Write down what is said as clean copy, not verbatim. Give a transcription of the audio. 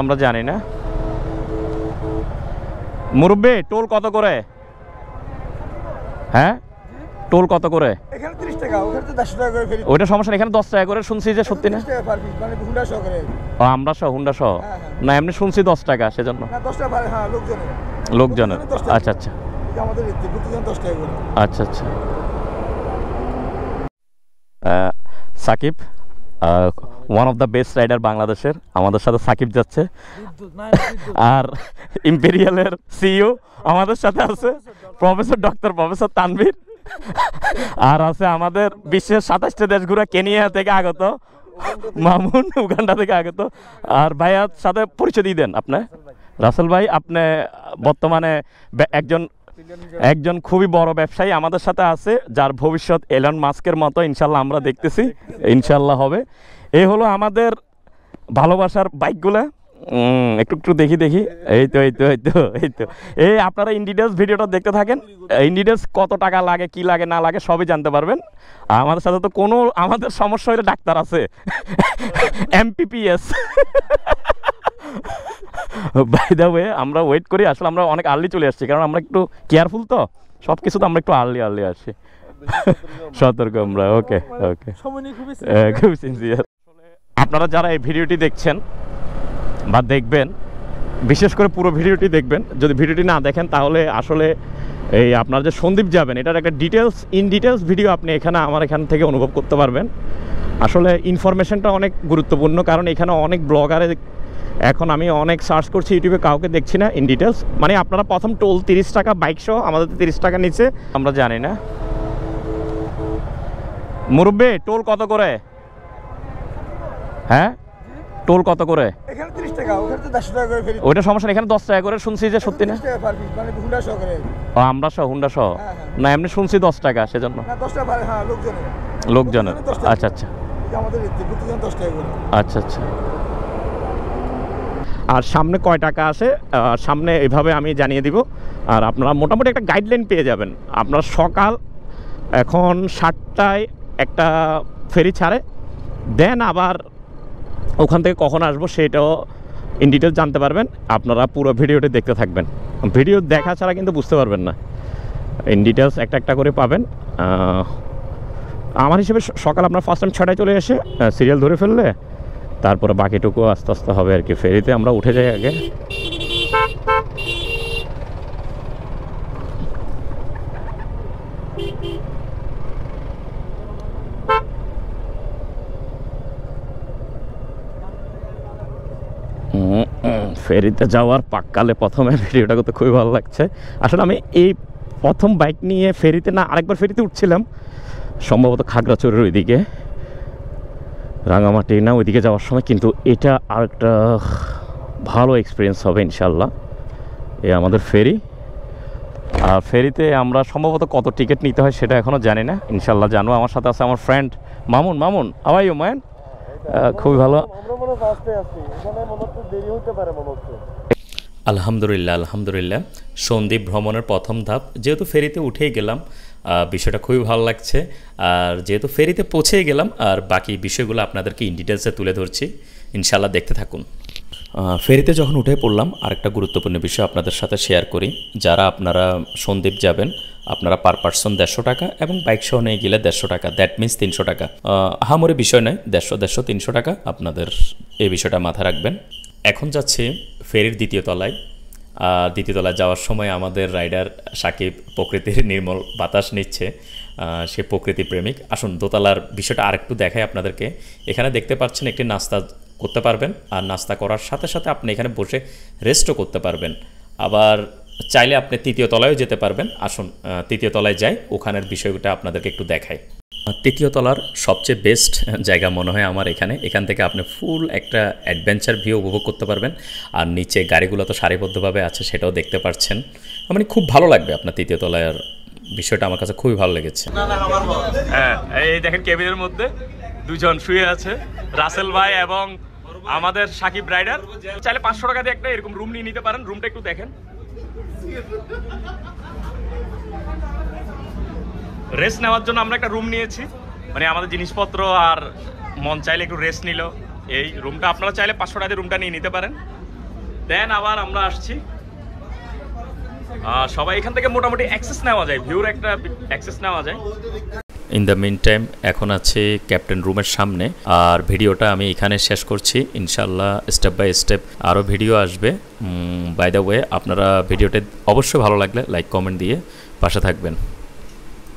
আমরা জানি না। মুরব্বি টোল কত করে? হ্যাঁ টোল কত করে? এখানে 30 টাকা, ওখানে তো 100 টাকা করে ফেরি। ওইটা সমস্যা না, এখানে 10 টাকা করে শুনছি যে সত্যি না? 30 টাকা পার পিস, মানে হুন্ডা সহ করে। ও আমরা সহ হুন্ডা সহ না, এমনি শুনছি 10 টাকা সেজন্য। না 10 টাকা পার, হ্যাঁ লোকজনের। আচ্ছা আচ্ছা আমাদের প্রতিদিন 10 টাকা করে। আচ্ছা আচ্ছা। Shakib one of the best rider বাংলাদেশের, আমাদের সাথে সাকিব যাচ্ছে। আর ইম্পেরিয়ালের সিইও আমাদের সাথে আছে প্রফেসর তানভীর। আর আছে আমাদের বিশ্বের 27টা দেশ ঘুরে কেনিয়া থেকে আগত মামুন, উগান্ডা থেকে আগত। আর ভাইয়ার সাথে পরিচয় দিয়ে দেন আপনি। রাসেল ভাই, আপনি বর্তমানে একজন খুবই বড় ব্যবসায়ী আমাদের সাথে আছে, যার ভবিষ্যৎ এলন মাস্কের মতো ইনশাল্লাহ আমরা দেখতেছি, ইনশাল্লাহ হবে। এই হলো আমাদের ভালোবাসার বাইকগুলা। একটু দেখি। এই তো এই আপনারা ইন ডিটেলস ভিডিওটা দেখতে থাকেন। ইন ডিটেলস কত টাকা লাগে, কি লাগে না লাগে সবই জানতে পারবেন। আমাদের সাথে তো কোনো আমাদের সমস্যা হলে ডাক্তার আছে, MPPS। বাই দ্য ওয়ে, আমরা ওয়েট করি। আসলে আমরা অনেক আর্লি চলে আসছি, কারণ আমরা একটু কেয়ারফুল তো সব কিছু, তো আমরা একটু আর্লি আসছি। সতর্ক আমরা। ওকে খুব সিনসিয়ার। আপনারা যারা এই ভিডিওটি দেখছেন বা দেখবেন, বিশেষ করে পুরো ভিডিওটি দেখবেন। যদি ভিডিওটি না দেখেন তাহলে আসলে এই আপনারা যে সন্দ্বীপ যাবেন এটার একটা ইন ডিটেলস ভিডিও আপনি এখান থেকে অনুভব করতে পারবেন। আসলে ইনফরমেশনটা অনেক গুরুত্বপূর্ণ, কারণ এখানে অনেক ব্লগারে, এখন আমি অনেক সার্চ করছি ইউটিউবে, কাউকে দেখছি না ইন ডিটেলস। মানে আপনারা প্রথম টোল 30 টাকা বাইক সহ, আমাদের 30 টাকা নিচে, আমরা জানি না। মুরব্বি টোল কত করে? হ্যাঁ টোল কত করে? এখানে 30 টাকা, ওখানে তো 100 টাকা করে ফেরি। ওইটা সমস্যা না, এখানে 10 টাকা করে শুনছি যে সত্যি না? 30 টাকা পার পিস, মানে হুন্ডা সহ করে। ও আমরা সহ হুন্ডা সহ না, এমনি শুনছি 10 টাকা সেজন্য। না 10 টাকা পার, হ্যাঁ লোকজনের। আচ্ছা আচ্ছা আমাদের প্রতিদিন 10 টাকা করে। আচ্ছা আচ্ছা। আর সামনে কয় টাকা আসে সামনে এভাবে আমি জানিয়ে দিব। আর আপনারা মোটামুটি একটা গাইডলাইন পেয়ে যাবেন। আপনারা সকাল এখন 7টায় একটা ফেরি ছাড়ে, দেন আবার ওখান থেকে কখন আসবো সেটাও ইন ডিটেলস জানতে পারবেন। আপনারা পুরো ভিডিওটি দেখতে থাকবেন, ভিডিও দেখা ছাড়া কিন্তু বুঝতে পারবেন না। ইন ডিটেলস একটা করে পাবেন। আমার হিসেবে সকাল আপনার ফার্স্ট টাইম 6টায় চলে এসে সিরিয়াল ধরে ফেললে তারপরে বাকিটুকু আস্তে আস্তে হবে আর কি। ফেরিতে আমরা উঠে যাই আগে। ফেরিতে যাওয়ার পাককালে প্রথমে ভিডিওটা করতে খুবই ভালো লাগছে। আসলে আমি এই প্রথম বাইক নিয়ে ফেরিতে, না আরেকবার ফেরিতে উঠছিলাম সম্ভবত খাগড়াছড়ির ওইদিকে, রাঙামাটি না ওইদিকে যাওয়ার সময়, কিন্তু এটা আরেকটা ভালো এক্সপিরিয়েন্স হবে ইনশাল্লাহ। এই আমাদের ফেরি। আর ফেরিতে আমরা সম্ভবত কত টিকিট নিতে হয় সেটা এখনও জানি না, ইনশাল্লাহ জানবো। আমার সাথে আছে আমার friend Mamun. How are you man? খুবই ভালো। আলহামদুলিল্লাহ। সন্দ্বীপ ভ্রমণের প্রথম ধাপ, যেহেতু ফেরিতে উঠেই গেলাম, বিষয়টা খুবই ভালো লাগছে। আর যেহেতু ফেরিতে পৌঁছেই গেলাম, আর বাকি বিষয়গুলো আপনাদেরকে ইন ডিটেলসে তুলে ধরছি, ইনশাল্লাহ দেখতে থাকুন। ফেরিতে যখন উঠে পড়লাম, আরেকটা গুরুত্বপূর্ণ বিষয় আপনাদের সাথে শেয়ার করি। যারা আপনারা সন্দ্বীপ যাবেন, আপনারা পার পার্সন 150 টাকা এবং বাইক সহ নিয়ে গেলে 150 টাকা, দ্যাট মিনস 300 টাকা। আহামরি বিষয় নয়, 150, 300 টাকা। আপনাদের এই বিষয়টা মাথায় রাখবেন। এখন যাচ্ছি ফেরির দ্বিতীয় তলায়। দ্বিতীয় তলায় যাওয়ার সময় আমাদের রাইডার সাকিব প্রকৃতির নির্মল বাতাস নিচ্ছে, সে প্রকৃতি প্রেমিক। আসুন দোতলার বিষয়টা আরেকটু দেখাই আপনাদেরকে। এখানে দেখতে পাচ্ছেন একটি নাস্তা করতে পারবেন, আর নাস্তা করার সাথে সাথে আপনি এখানে বসে রেস্টও করতে পারবেন। আবার চাইলে আপনি তৃতীয় তলায়ও যেতে পারবেন। আসুন তৃতীয় তলায় যাই, ওখানের বিষয়টা আপনাদেরকে একটু দেখাই। তৃতীয় তলার সবচেয়ে বেস্ট জায়গা মনে হয় আমার এখান থেকে আপনি ফুল একটা অ্যাডভেঞ্চার ভিউ উপভোগ করতে পারবেন। আর নিচে গাড়িগুলো তো সারিবদ্ধভাবে আছে, সেটাও দেখতে পাচ্ছেন। মানে খুব ভালো লাগবে আপনার তৃতীয় তলায়। বিষয়টা আমার কাছে খুবই ভালো লেগেছে। হ্যাঁ, এই দেখেন কেবিনের মধ্যে দুজন শুয়ে আছে, রাসেল ভাই এবং আমাদের সাকিব রাইডার। চাইলে 500 টাকা দিয়ে একটা এরকম রুম নিয়ে নিতে পারেন। রুমটা একটু দেখেন। রেস্ট নেওয়ার জন্য আমরা একটা রুম নিয়েছি, মানে আমাদের জিনিসপত্র আর মন চাইলে একটু রেস্ট নিল। এই রুমটা আপনারা চাইলে 500 টাকা দিয়ে রুমটা নিয়ে নিতে পারেন। দেন আবার আমরা আসছি। সবাই এখান থেকে মোটামুটি অ্যাক্সেস নেওয়া যায়, ভিউর একটা অ্যাক্সেস নেওয়া যায়। ইন দ্য মিন টাইম এখন আছে ক্যাপ্টেন রুমের সামনে, আর ভিডিওটা আমি এখানে শেষ করছি। ইনশাল্লাহ স্টেপ বাই স্টেপ আরও ভিডিও আসবে। বাই দ্য ওয়ে, আপনারা ভিডিওটা অবশ্যই ভালো লাগলে লাইক কমেন্ট দিয়ে পাশে থাকবেন।